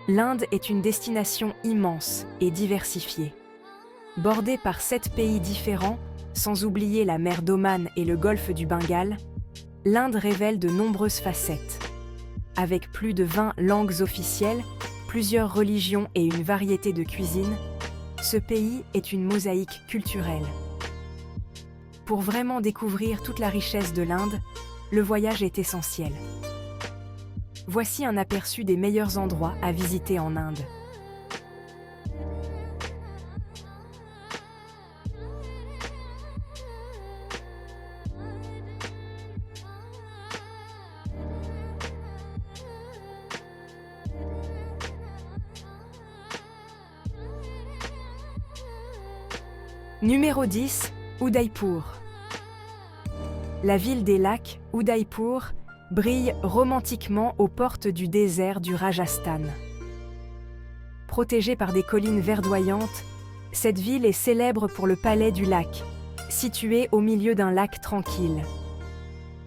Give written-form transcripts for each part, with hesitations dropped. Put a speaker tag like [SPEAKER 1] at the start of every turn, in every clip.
[SPEAKER 1] L'Inde est une destination immense et diversifiée. Bordée par 7 pays différents, sans oublier la mer d'Oman et le golfe du Bengale, l'Inde révèle de nombreuses facettes. Avec plus de 20 langues officielles, plusieurs religions et une variété de cuisines, ce pays est une mosaïque culturelle. Pour vraiment découvrir toute la richesse de l'Inde, le voyage est essentiel. Voici un aperçu des meilleurs endroits à visiter en Inde. Numéro 10, Udaipur. La ville des lacs, Udaipur, brille romantiquement aux portes du désert du Rajasthan. Protégée par des collines verdoyantes, cette ville est célèbre pour le palais du lac, situé au milieu d'un lac tranquille.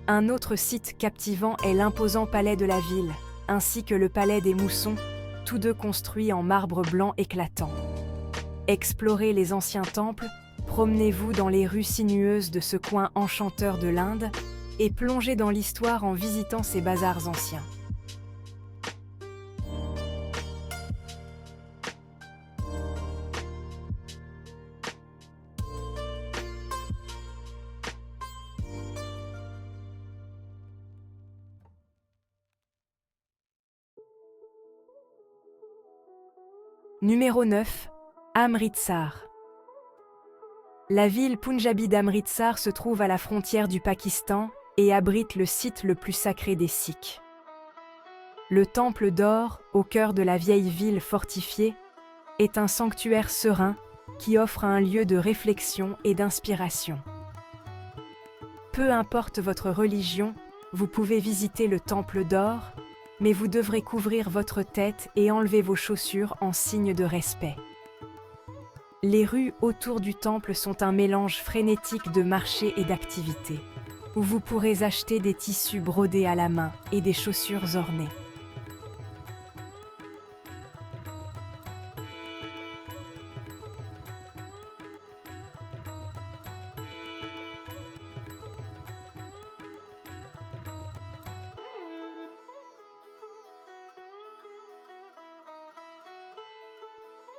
[SPEAKER 1] Un autre site captivant est l'imposant palais de la ville, ainsi que le palais des Moussons, tous deux construits en marbre blanc éclatant. Explorez les anciens temples, promenez-vous dans les rues sinueuses de ce coin enchanteur de l'Inde et plongez dans l'histoire en visitant ces bazars anciens. Numéro 9, Amritsar. La ville punjabi d'Amritsar se trouve à la frontière du Pakistan et abrite le site le plus sacré des Sikhs. Le Temple d'Or, au cœur de la vieille ville fortifiée, est un sanctuaire serein qui offre un lieu de réflexion et d'inspiration. Peu importe votre religion, vous pouvez visiter le Temple d'Or, mais vous devrez couvrir votre tête et enlever vos chaussures en signe de respect. Les rues autour du temple sont un mélange frénétique de marchés et d'activités, où vous pourrez acheter des tissus brodés à la main et des chaussures ornées.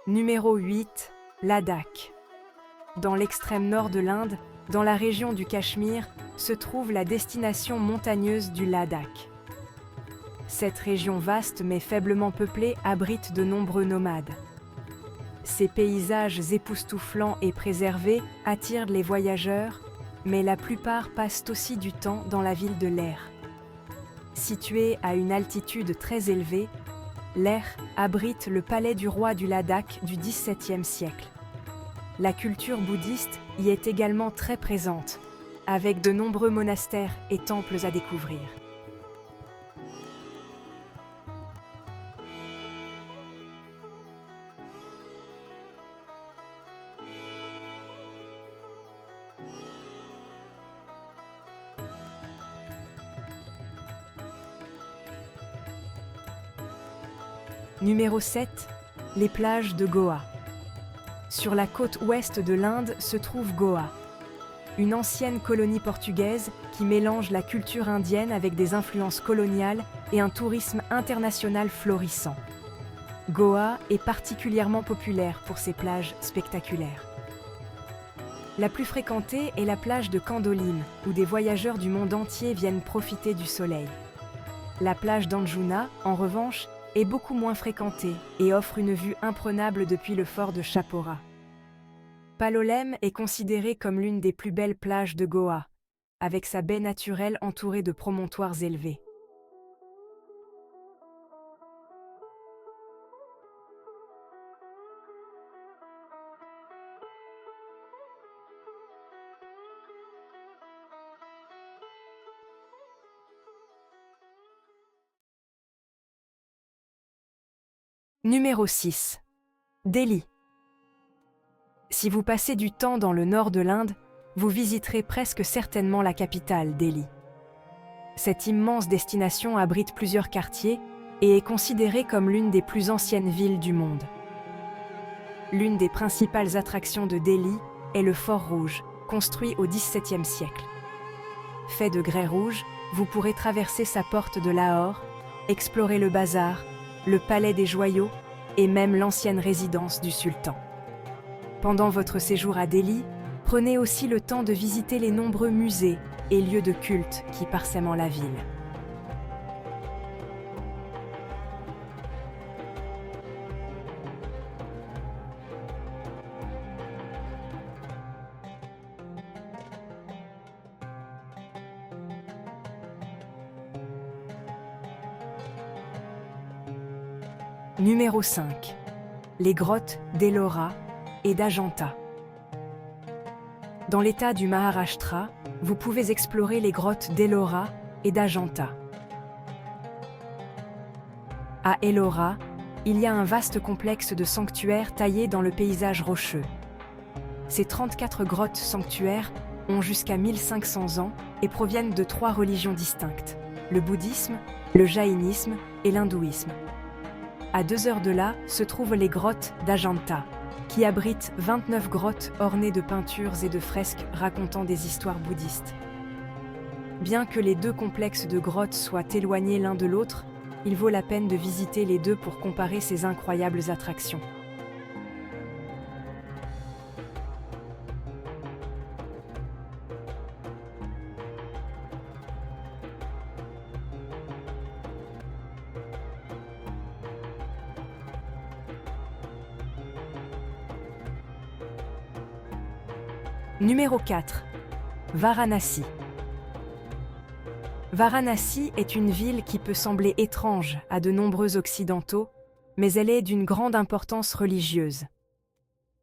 [SPEAKER 1] Numéro 8, Ladakh. Dans l'extrême nord de l'Inde, dans la région du Cachemire, se trouve la destination montagneuse du Ladakh. Cette région vaste mais faiblement peuplée abrite de nombreux nomades. Ces paysages époustouflants et préservés attirent les voyageurs, mais la plupart passent aussi du temps dans la ville de Leh. Située à une altitude très élevée, Leh abrite le palais du roi du Ladakh du XVIIe siècle. La culture bouddhiste y est également très présente, avec de nombreux monastères et temples à découvrir. Numéro 7, les plages de Goa. Sur la côte ouest de l'Inde se trouve Goa, une ancienne colonie portugaise qui mélange la culture indienne avec des influences coloniales et un tourisme international florissant. Goa est particulièrement populaire pour ses plages spectaculaires. La plus fréquentée est la plage de Candolim, où des voyageurs du monde entier viennent profiter du soleil. La plage d'Anjuna, en revanche, est beaucoup moins fréquentée et offre une vue imprenable depuis le fort de Chapora. Palolem est considérée comme l'une des plus belles plages de Goa, avec sa baie naturelle entourée de promontoires élevés. Numéro 6. Delhi. Si vous passez du temps dans le nord de l'Inde, vous visiterez presque certainement la capitale, Delhi. Cette immense destination abrite plusieurs quartiers, et est considérée comme l'une des plus anciennes villes du monde. L'une des principales attractions de Delhi est le Fort Rouge, construit au XVIIe siècle. Fait de grès rouge, vous pourrez traverser sa porte de Lahore, explorer le bazar, le palais des joyaux et même l'ancienne résidence du sultan. Pendant votre séjour à Delhi, prenez aussi le temps de visiter les nombreux musées et lieux de culte qui parsèment la ville. Numéro 5. Les grottes d'Ellora et d'Ajanta. Dans l'état du Maharashtra, vous pouvez explorer les grottes d'Ellora et d'Ajanta. À Ellora, il y a un vaste complexe de sanctuaires taillés dans le paysage rocheux. Ces 34 grottes sanctuaires ont jusqu'à 1500 ans et proviennent de 3 religions distinctes, le bouddhisme, le jaïnisme et l'hindouisme. À 2 heures de là se trouvent les grottes d'Ajanta, qui abritent 29 grottes ornées de peintures et de fresques racontant des histoires bouddhistes. Bien que les 2 complexes de grottes soient éloignés l'un de l'autre, il vaut la peine de visiter les 2 pour comparer ces incroyables attractions. Numéro 4. Varanasi. Varanasi est une ville qui peut sembler étrange à de nombreux Occidentaux, mais elle est d'une grande importance religieuse.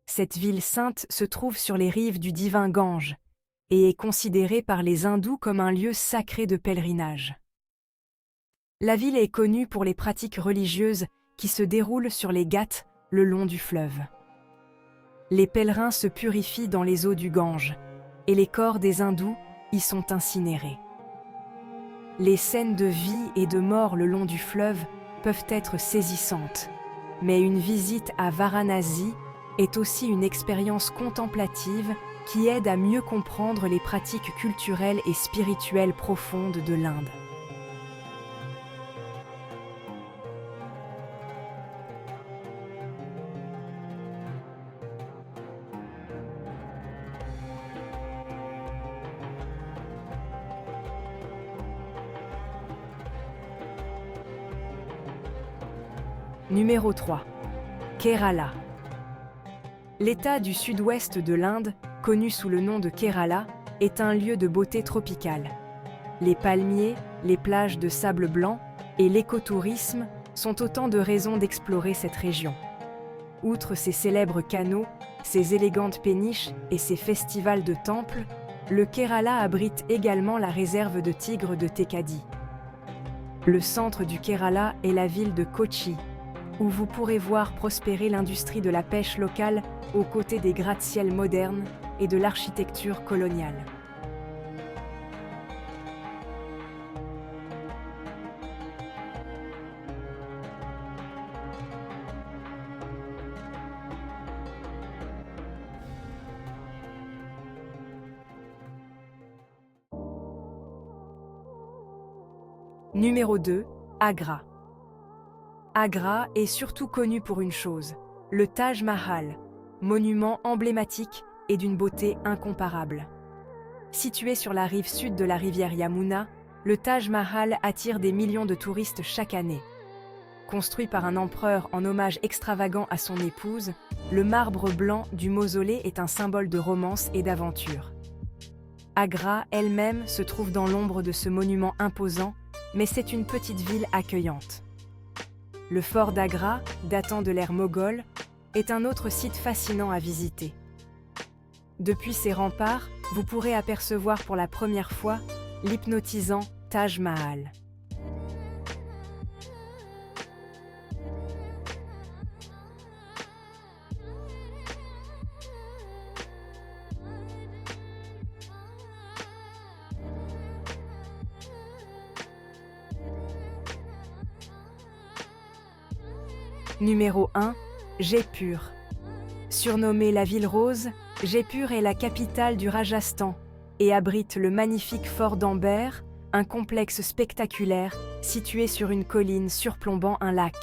[SPEAKER 1] Cette ville sainte se trouve sur les rives du divin Gange et est considérée par les hindous comme un lieu sacré de pèlerinage. La ville est connue pour les pratiques religieuses qui se déroulent sur les ghats le long du fleuve. Les pèlerins se purifient dans les eaux du Gange, et les corps des hindous y sont incinérés. Les scènes de vie et de mort le long du fleuve peuvent être saisissantes, mais une visite à Varanasi est aussi une expérience contemplative qui aide à mieux comprendre les pratiques culturelles et spirituelles profondes de l'Inde. Numéro 3. Kerala. L'État du sud-ouest de l'Inde, connu sous le nom de Kerala, est un lieu de beauté tropicale. Les palmiers, les plages de sable blanc et l'écotourisme sont autant de raisons d'explorer cette région. Outre ses célèbres canaux, ses élégantes péniches et ses festivals de temples, le Kerala abrite également la réserve de tigres de Thekadi. Le centre du Kerala est la ville de Kochi, où vous pourrez voir prospérer l'industrie de la pêche locale aux côtés des gratte-ciels modernes et de l'architecture coloniale. Numéro 2. Agra. Agra est surtout connu pour une chose, le Taj Mahal, monument emblématique et d'une beauté incomparable. Situé sur la rive sud de la rivière Yamuna, le Taj Mahal attire des millions de touristes chaque année. Construit par un empereur en hommage extravagant à son épouse, le marbre blanc du mausolée est un symbole de romance et d'aventure. Agra elle-même se trouve dans l'ombre de ce monument imposant, mais c'est une petite ville accueillante. Le fort d'Agra, datant de l'ère moghole, est un autre site fascinant à visiter. Depuis ses remparts, vous pourrez apercevoir pour la première fois l'hypnotisant Taj Mahal. Numéro 1. Jaipur. Surnommée la ville rose, Jaipur est la capitale du Rajasthan et abrite le magnifique fort d'Amber, un complexe spectaculaire situé sur une colline surplombant un lac.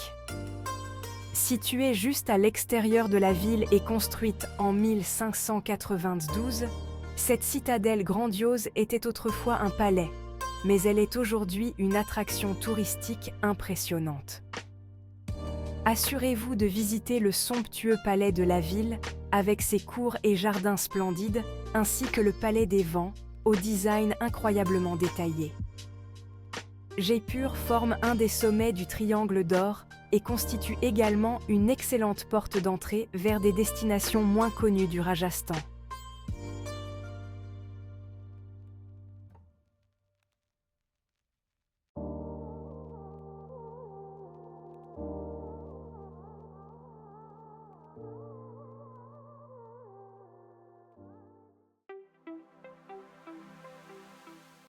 [SPEAKER 1] Située juste à l'extérieur de la ville et construite en 1592, cette citadelle grandiose était autrefois un palais, mais elle est aujourd'hui une attraction touristique impressionnante. Assurez-vous de visiter le somptueux palais de la ville, avec ses cours et jardins splendides, ainsi que le palais des vents, au design incroyablement détaillé. Jaipur forme un des sommets du Triangle d'Or et constitue également une excellente porte d'entrée vers des destinations moins connues du Rajasthan.